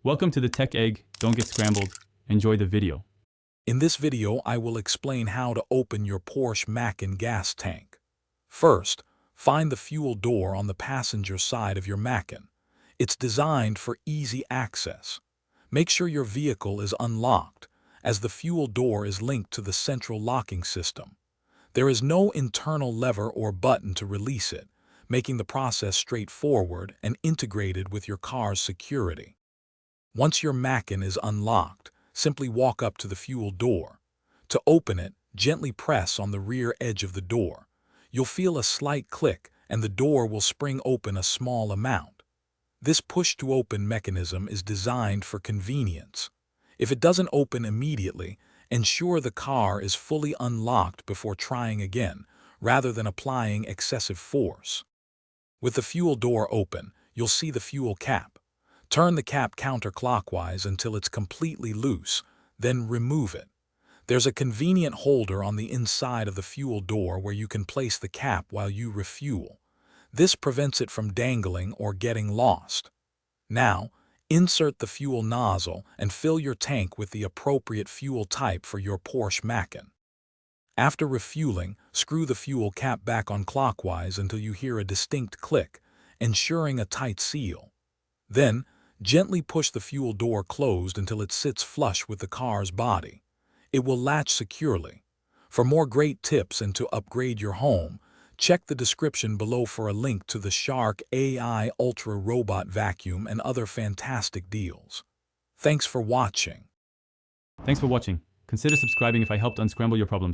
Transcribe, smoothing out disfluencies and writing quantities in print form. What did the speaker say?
Welcome to the Tech Egg. Don't get scrambled. Enjoy the video. In this video, I will explain how to open your Porsche Macan gas tank. First, find the fuel door on the passenger side of your Macan. It's designed for easy access. Make sure your vehicle is unlocked, as the fuel door is linked to the central locking system. There is no internal lever or button to release it, making the process straightforward and integrated with your car's security. Once your Macan is unlocked, simply walk up to the fuel door. To open it, gently press on the rear edge of the door. You'll feel a slight click and the door will spring open a small amount. This push-to-open mechanism is designed for convenience. If it doesn't open immediately, ensure the car is fully unlocked before trying again, rather than applying excessive force. With the fuel door open, you'll see the fuel cap. Turn the cap counterclockwise until it's completely loose, then remove it. There's a convenient holder on the inside of the fuel door where you can place the cap while you refuel. This prevents it from dangling or getting lost. Now, insert the fuel nozzle and fill your tank with the appropriate fuel type for your Porsche Macan. After refueling, screw the fuel cap back on clockwise until you hear a distinct click, ensuring a tight seal. Then, gently push the fuel door closed until it sits flush with the car's body. It will latch securely. For more great tips and to upgrade your home, check the description below for a link to the Shark AI Ultra Robot Vacuum and other fantastic deals. Thanks for watching. Thanks for watching. Consider subscribing if I helped unscramble your problems.